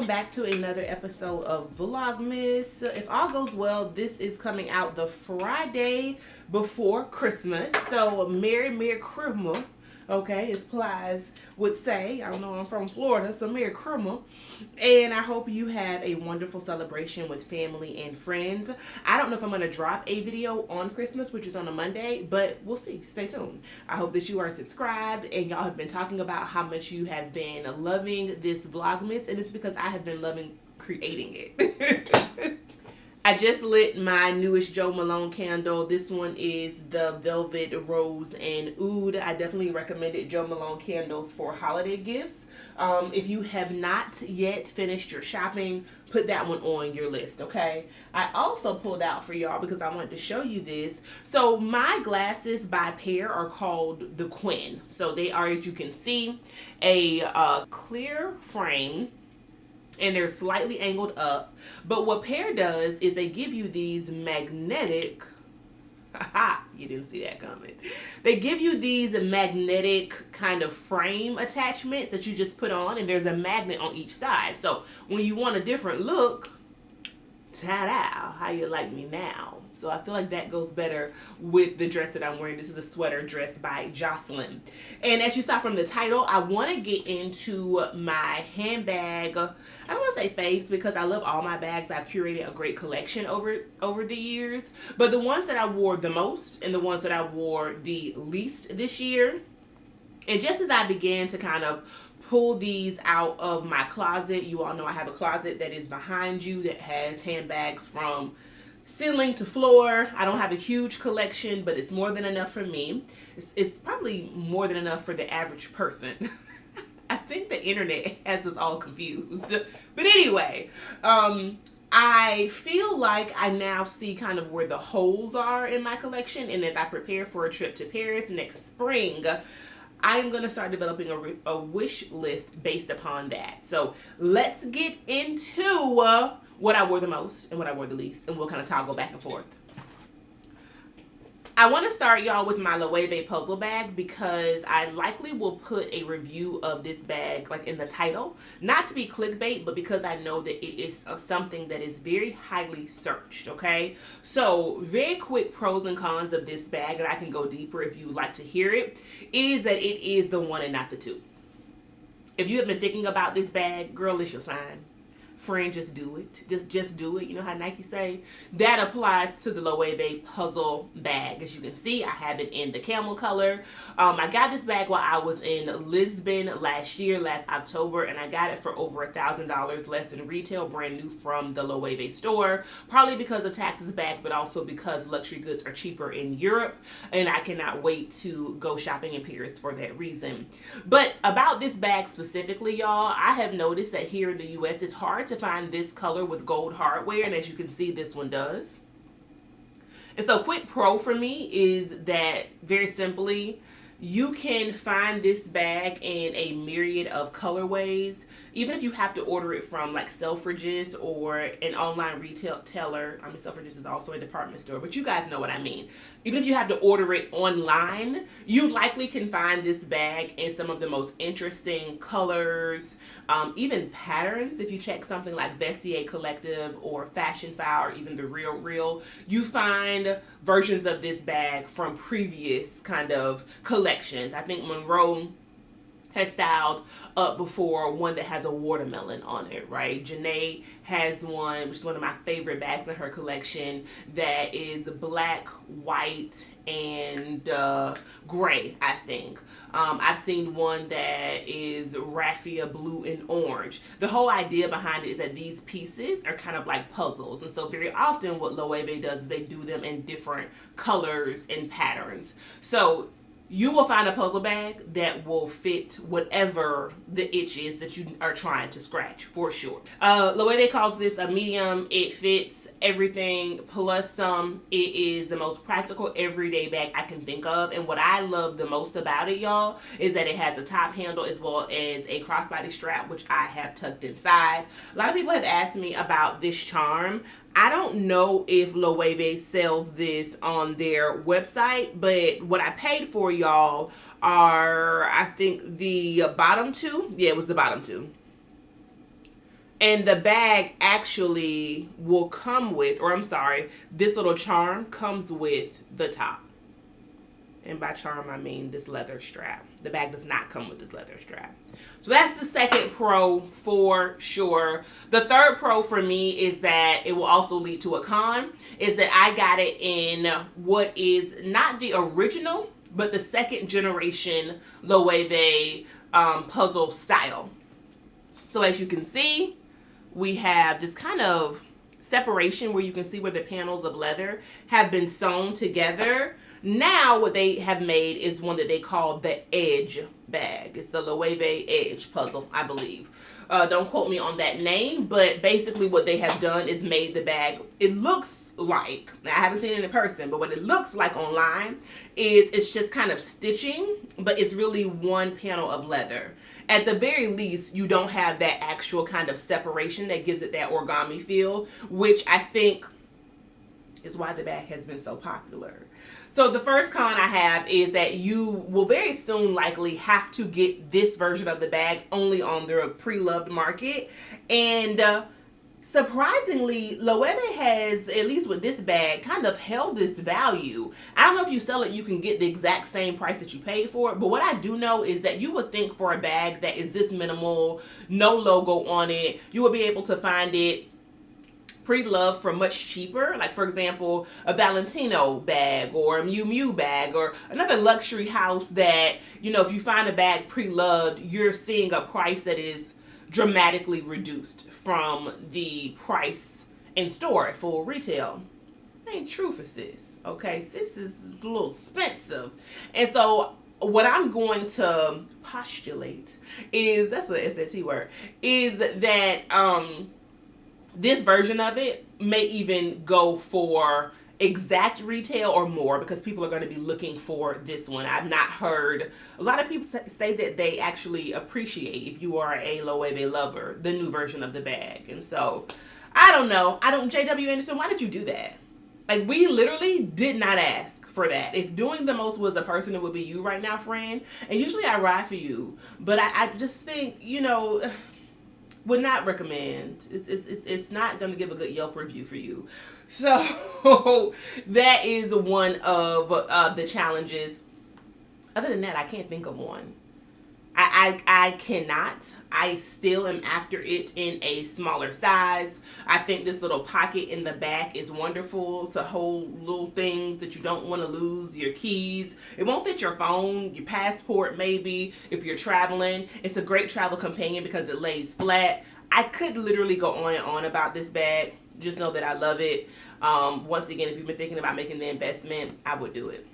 welcome back to another episode of Vlogmas. If all goes well, this is coming out the Friday before Christmas. So Merry Christmas. Okay, as Plies would say. I don't know, I'm from Florida, so Merry Christmas. And I hope you have a wonderful celebration with family and friends. I don't know if I'm going to drop a video on Christmas, which is on a Monday, but we'll see. Stay tuned. I hope that you are subscribed and y'all have been talking about how much you have been loving this Vlogmas, and it's because I have been loving creating it. I just lit my newest Jo Malone candle. This one is the Velvet Rose and Oud. I definitely recommended Jo Malone candles for holiday gifts. If you have not yet finished your shopping, put that one on your list, okay? I also pulled out for y'all because I wanted to show you this. So my glasses by pair are called the Quinn. So they are, as you can see, a clear frame. And they're slightly angled up. But what Pair does is they give you these magnetic, haha, you didn't see that coming. They give you these magnetic kind of frame attachments that you just put on, and there's a magnet on each side. So when you want a different look, ta-da, how you like me now? So I feel like that goes better with the dress that I'm wearing. This is a sweater dress by Jocelyn. And as you saw from the title, I want to get into my handbag. I don't want to say faves because I love all my bags. I've curated a great collection over the years. But the ones that I wore the most and the ones that I wore the least this year. And just as I began to kind of pull these out of my closet, you all know I have a closet that is behind you that has handbags from ceiling to floor. I don't have a huge collection, but it's more than enough for me. It's probably more than enough for the average person. I think the internet has us all confused. But anyway, I feel like I now see kind of where the holes are in my collection. And as I prepare for a trip to Paris next spring, I am going to start developing a wish list based upon that. So let's get into what I wore the most and what I wore the least, and we'll kind of toggle back and forth. I want to start y'all with my Loewe puzzle bag because I likely will put a review of this bag like in the title, not to be clickbait, but because I know that it is something that is very highly searched, okay? So very quick pros and cons of this bag, and I can go deeper if you would like to hear it, is that it is the one and not the two. If you have been thinking about this bag, girl, it's your sign. Friend, just do it. Just do it. You know how Nike say? That applies to the Loewe puzzle bag. As you can see, I have it in the camel color. I got this bag while I was in Lisbon last October, and I got it for over $1,000 less than retail, brand new from the Loewe store. Partly because of taxes back, but also because luxury goods are cheaper in Europe, and I cannot wait to go shopping in Paris for that reason. But about this bag specifically, y'all, I have noticed that here in the U.S. it's hard to find this color with gold hardware, and as you can see, this one does. And so quick pro for me is that very simply you can find this bag in a myriad of colorways, even if you have to order it from like Selfridges or an online retailer. I mean, Selfridges is also a department store, but you guys know what I mean. Even if you have to order it online, you likely can find this bag in some of the most interesting colors, even patterns. If you check something like Vestiaire Collective or Fashion File or even The Real, you find versions of this bag from previous kind of collections. I think Monroe has styled up before one that has a watermelon on it, right? Janae has one, which is one of my favorite bags in her collection, that is black, white, and gray, I think. I've seen one that is raffia blue and orange. The whole idea behind it is that these pieces are kind of like puzzles, and so very often what Loewe does is they do them in different colors and patterns. So you will find a puzzle bag that will fit whatever the itch is that you are trying to scratch, for sure. Loewe calls this a medium. It fits everything plus some. It is the most practical everyday bag I can think of. And what I love the most about it, y'all, is that it has a top handle as well as a crossbody strap, which I have tucked inside. A lot of people have asked me about this charm. I don't know if Loewe sells this on their website, but what I paid for, y'all, are, I think, the bottom two. Yeah, it was the bottom two. And the bag actually will come with, or I'm sorry, this little charm comes with the top. And by charm, I mean this leather strap. The bag does not come with this leather strap. So that's the second pro for sure. The third pro for me is that it will also lead to a con, is that I got it in what is not the original, but the second generation Loewe puzzle style. So as you can see, we have this kind of separation where you can see where the panels of leather have been sewn together. Now what they have made is one that they call the Edge bag. It's the Loewe Edge puzzle, I believe. Don't quote me on that name, but basically what they have done is made the bag, it looks like, now I haven't seen it in person, but what it looks like online is it's just kind of stitching, but it's really one panel of leather. At the very least, you don't have that actual kind of separation that gives it that origami feel, which I think is why the bag has been so popular. So the first con I have is that you will very soon likely have to get this version of the bag only on their pre-loved market. And surprisingly, Loewe has, at least with this bag, kind of held this value. I don't know if you sell it, you can get the exact same price that you paid for it. But what I do know is that you would think for a bag that is this minimal, no logo on it, you would be able to find it pre-loved for much cheaper, like for example a Valentino bag or a Miu Miu bag or another luxury house that, you know, if you find a bag pre-loved, you're seeing a price that is dramatically reduced from the price in store at full retail. Ain't true for sis, okay? Sis is a little expensive. And so what I'm going to postulate is, that's a SAT word, is that this version of it may even go for exact retail or more because people are going to be looking for this one. I've not heard a lot of people say that they actually appreciate, if you are a Loewe lover, the new version of the bag. And so I don't know. JW Anderson, why did you do that? Like, we literally did not ask for that. If doing the most was a person, it would be you right now, friend. And usually I ride for you, but I just think, you know, would not recommend. It's not going to give a good Yelp review for you. So that is one of the challenges. Other than that, I can't think of one. I cannot. I still am after it in a smaller size. I think this little pocket in the back is wonderful to hold little things that you don't want to lose, your keys. It won't fit your phone, your passport maybe, if you're traveling. It's a great travel companion because it lays flat. I could literally go on and on about this bag. Just know that I love it. Once again, if you've been thinking about making the investment, I would do it.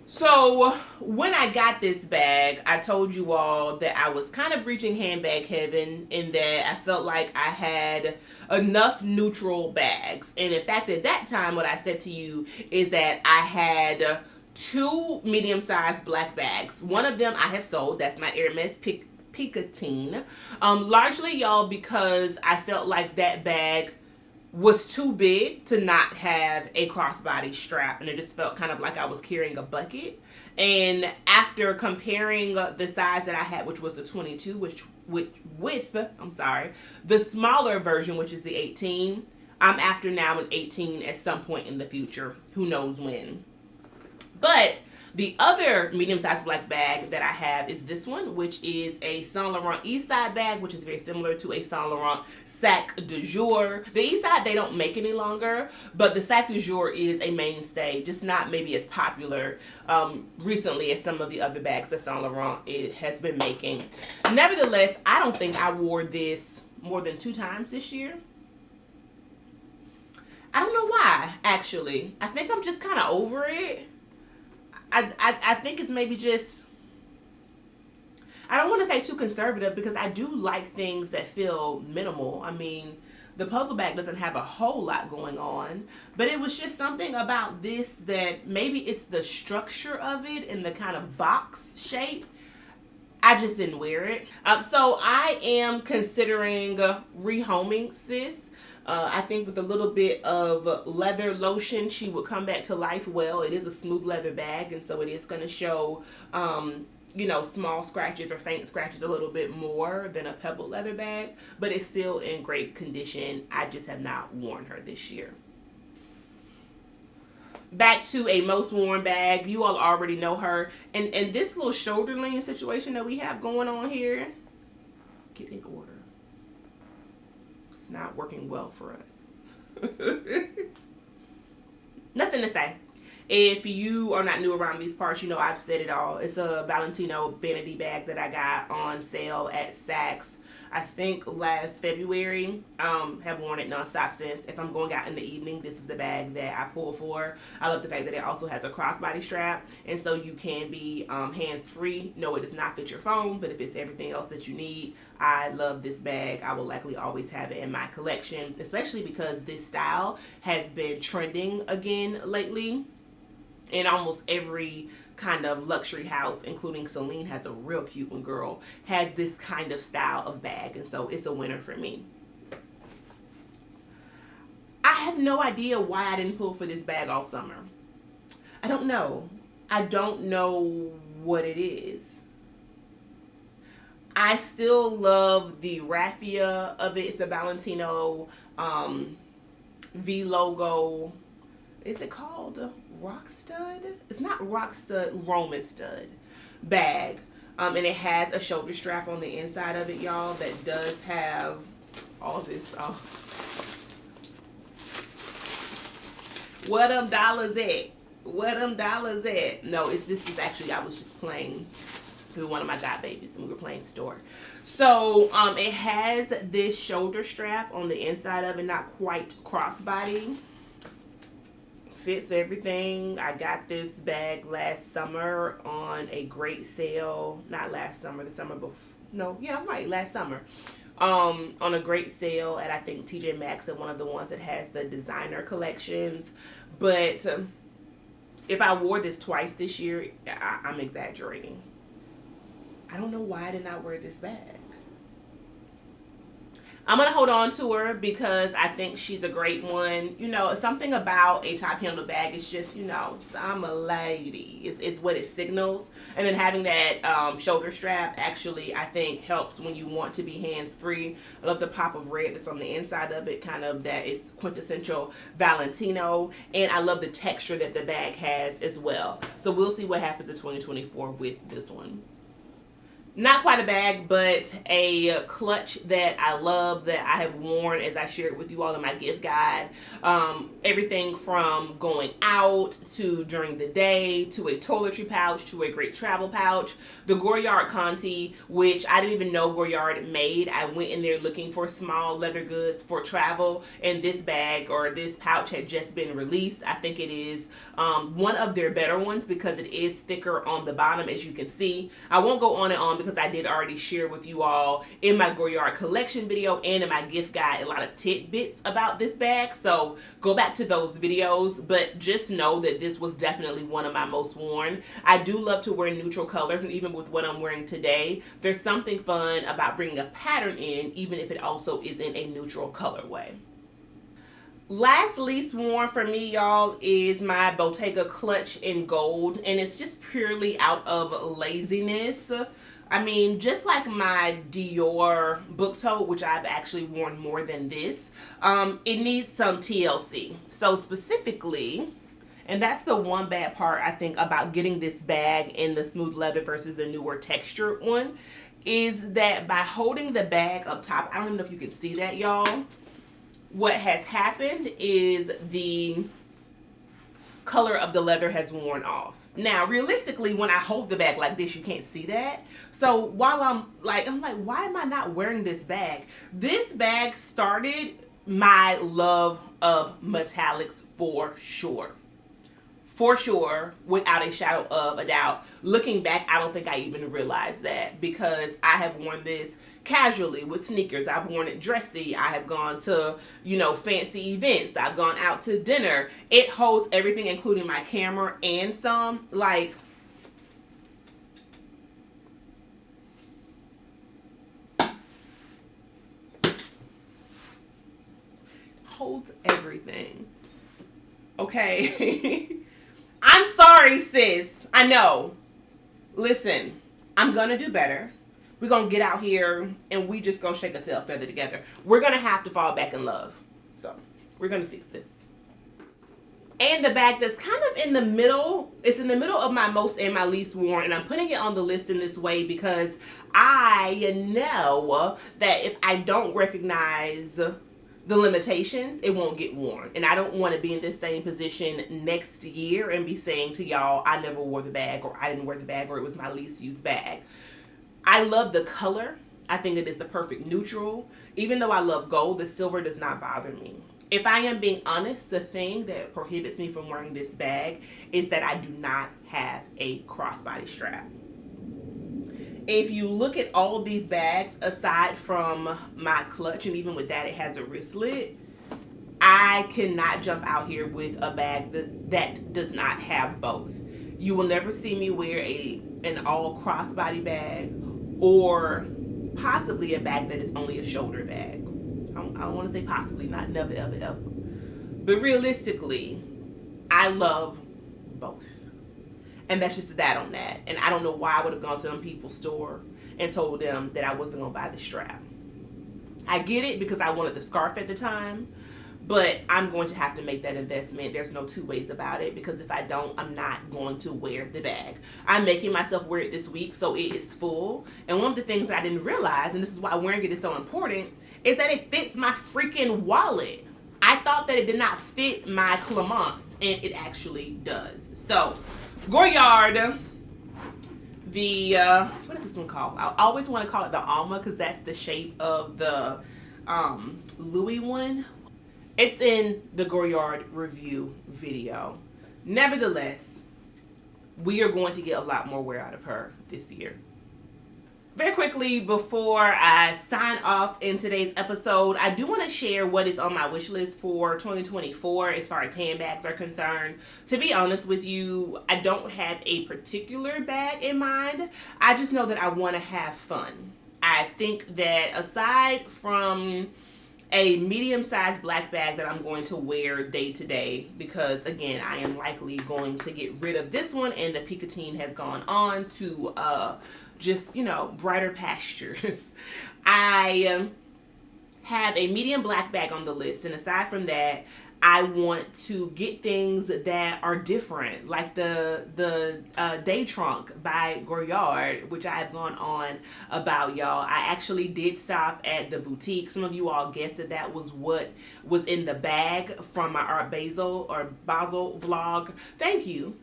So when I got this bag, I told you all that I was kind of reaching handbag heaven in that I felt like I had enough neutral bags. And in fact, at that time, what I said to you is that I had two medium-sized black bags. One of them I have sold. That's my Hermes Picotin. Largely, y'all, because I felt like that bag was too big to not have a crossbody strap, and it just felt kind of like I was carrying a bucket. And after comparing the size that I had, which was the 22, with the smaller version, which is the 18, I'm after now an 18 at some point in the future. Who knows when? But the other medium-sized black bag that I have is this one, which is a Saint Laurent Eastside bag, which is very similar to a Saint Laurent Sac de Jour. The Eastside they don't make any longer, but the Sac de Jour is a mainstay, just not maybe as popular recently as some of the other bags that Saint Laurent has been making. Nevertheless, I don't think I wore this more than 2 times this year. I don't know why, actually. I think I'm just kind of over it. I think it's maybe just, I don't want to say too conservative because I do like things that feel minimal. I mean, the puzzle bag doesn't have a whole lot going on, but it was just something about this that maybe it's the structure of it and the kind of box shape. I just didn't wear it. So I am considering rehoming sis. I think with a little bit of leather lotion, she would come back to life well. It is a smooth leather bag, and so it is going to show you know, small scratches or faint scratches a little bit more than a pebble leather bag, but it's still in great condition. I just have not worn her this year. Back to a most worn bag. You all already know her. And this little shoulder lean situation that we have going on here, get in order. It's not working well for us. Nothing to say. If you are not new around these parts, you know I've said it all. It's a Valentino vanity bag that I got on sale at Saks, I think last February. Have worn it nonstop since. If I'm going out in the evening, this is the bag that I pull for. I love the fact that it also has a crossbody strap, and so you can be hands-free. No, it does not fit your phone, but if it's everything else that you need, I love this bag. I will likely always have it in my collection, especially because this style has been trending again lately. In almost every kind of luxury house, including Celine has a real cute one, girl, has this kind of style of bag, and so it's a winner for me. I have no idea why I didn't pull for this bag all summer. I don't know. I don't know what it is. I still love the raffia of it. It's a Valentino V logo. Is it called Rock Stud? It's not Rock Stud, Roman Stud bag. And it has a shoulder strap on the inside of it, y'all, that does have all this. Oh. What them dollars at? What them dollars at? No, this is actually, I was just playing with one of my god babies and we were playing store. So it has this shoulder strap on the inside of it, not quite crossbody. Fits everything. I got this bag last summer on a great sale. Not last summer, the summer before. No, yeah, right, last summer. On a great sale at, I think, TJ Maxx, and one of the ones that has the designer collections. But if I wore this twice this year, I'm exaggerating. I don't know why I did not wear this bag. I'm going to hold on to her because I think she's a great one. You know, something about a top handle bag is just, you know, I'm a lady. It's what it signals. And then having that shoulder strap actually, I think, helps when you want to be hands-free. I love the pop of red that's on the inside of it, kind of that is quintessential Valentino. And I love the texture that the bag has as well. So we'll see what happens in 2024 with this one. Not quite a bag, but a clutch that I love, that I have worn, as I shared with you all in my gift guide. Everything from going out to during the day, to a toiletry pouch, to a great travel pouch. The Goyard Conti, which I didn't even know Goyard made. I went in there looking for small leather goods for travel, and this bag or this pouch had just been released. I think it is one of their better ones because it is thicker on the bottom, as you can see. I won't go on and on because I did already share with you all in my Goyard collection video and in my gift guide a lot of tidbits about this bag, so go back to those videos. But just know that this was definitely one of my most worn. I do love to wear neutral colors, and even with what I'm wearing today, there's something fun about bringing a pattern in, even if it also is in a neutral colorway. Last least worn for me, y'all, is my Bottega clutch in gold, and it's just purely out of laziness. I mean, just like my Dior book tote, which I've actually worn more than this, it needs some TLC. So specifically, and that's the one bad part I think about getting this bag in the smooth leather versus the newer textured one, is that by holding the bag up top, I don't even know if you can see that, y'all. What has happened is the color of the leather has worn off. Now, realistically, when I hold the bag like this, you can't see that. So while I'm like, why am I not wearing this bag? This bag started my love of metallics for sure. For sure, without a shadow of a doubt. Looking back, I don't think I even realized that, because I have worn this casually with sneakers. I've worn it dressy. I have gone to, you know, fancy events. I've gone out to dinner. It holds everything, including my camera and some. Like, holds everything. Okay. I'm sorry, sis. I know. Listen, I'm gonna do better. We're gonna get out here and we just gonna shake a tail feather together. We're gonna have to fall back in love. So we're gonna fix this. And the bag that's kind of in the middle, it's in the middle of my most and my least worn, and I'm putting it on the list in this way because I know that if I don't recognize the limitations, it won't get worn. And I don't want to be in this same position next year and be saying to y'all, I never wore the bag, or I didn't wear the bag, or it was my least used bag. I love the color. I think it is the perfect neutral. Even though I love gold, the silver does not bother me. If I am being honest, the thing that prohibits me from wearing this bag is that I do not have a crossbody strap. If you look at all of these bags, aside from my clutch, and even with that it has a wristlet, I cannot jump out here with a bag that does not have both. You will never see me wear an all crossbody bag, or possibly a bag that is only a shoulder bag. I want to say possibly, not never, ever, ever. But realistically, I love both. And that's just that on that. And I don't know why I would have gone to them people's store and told them that I wasn't going to buy the strap. I get it because I wanted the scarf at the time, but I'm going to have to make that investment. There's no two ways about it, because if I don't, I'm not going to wear the bag. I'm making myself wear it this week, so it is full. And one of the things I didn't realize, and this is why wearing it is so important, is that it fits my freaking wallet. I thought that it did not fit my Clemence, and it actually does. So, Goyard, the, what is this one called? I always want to call it the Alma, because that's the shape of the Loewe one. It's in the Goyard review video. Nevertheless, we are going to get a lot more wear out of her this year. Very quickly, before I sign off in today's episode, I do want to share what is on my wish list for 2024 as far as handbags are concerned. To be honest with you, I don't have a particular bag in mind. I just know that I want to have fun. I think that aside from a medium-sized black bag that I'm going to wear day to day, because again, I am likely going to get rid of this one, and the Picotin has gone on to just, you know, brighter pastures. I have a medium black bag on the list, and aside from that, I want to get things that are different, like the day trunk by Goyard, which I have gone on about, y'all. I actually did stop at the boutique. Some of you all guessed that that was what was in the bag from my Art Basel vlog. Thank you.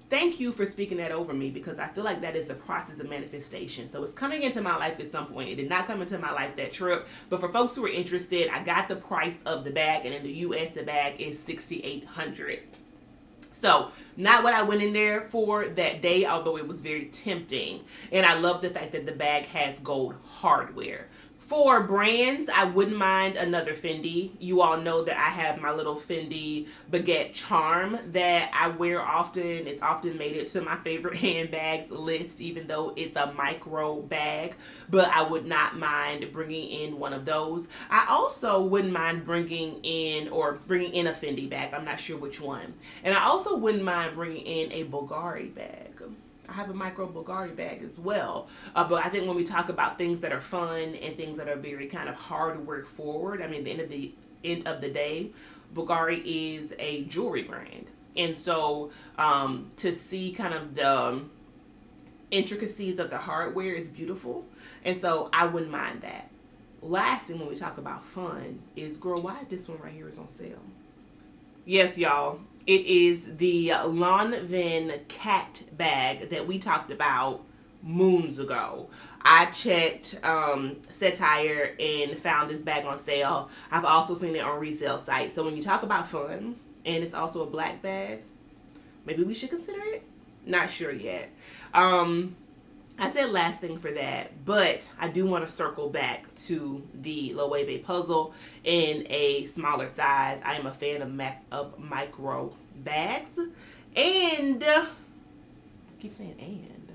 Thank you for speaking that over me, because I feel like that is the process of manifestation. So it's coming into my life at some point. It did not come into my life that trip. But for folks who are interested, I got the price of the bag, and in the US, the bag is $6,800. So not what I went in there for that day, although it was very tempting. And I love the fact that the bag has gold hardware. For brands, I wouldn't mind another Fendi. You all know that I have my little Fendi Baguette Charm that I wear often. It's often made it to my favorite handbags list, even though it's a micro bag. But I would not mind bringing in one of those. I also wouldn't mind bringing in a Fendi bag. I'm not sure which one. And I also wouldn't mind bringing in a Bulgari bag. I have a micro Bulgari bag as well. But I think when we talk about things that are fun and things that are very kind of hardware forward, I mean, at the end of the day, Bulgari is a jewelry brand. And so to see kind of the intricacies of the hardware is beautiful. And so I wouldn't mind that. Last thing when we talk about fun is, girl, why this one right here is on sale? Yes, y'all. It is the Lanvin cat bag that we talked about moons ago. I checked Satire and found this bag on sale. I've also seen it on resale sites. So when you talk about fun, and it's also a black bag, maybe we should consider it? Not sure yet. I said last thing for that, but I do want to circle back to the Loewe puzzle in a smaller size. I am a fan of micro bags, and I keep saying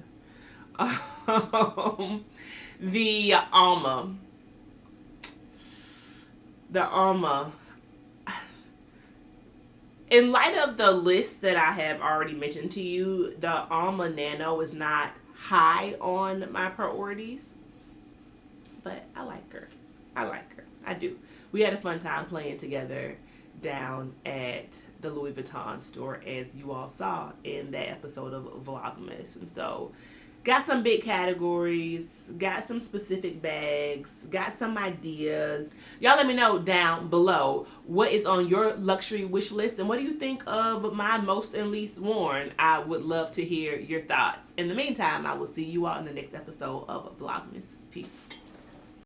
the Alma. In light of the list that I have already mentioned to you, the Alma Nano is not high on my priorities, but I like her. I like her. I do. We had a fun time playing together down at the Louis Vuitton store, as you all saw in that episode of Vlogmas. And so, got some big categories, got some specific bags, got some ideas. Y'all let me know down below what is on your luxury wish list and what do you think of my most and least worn. I would love to hear your thoughts. In the meantime, I will see you all in the next episode of Vlogmas. Peace.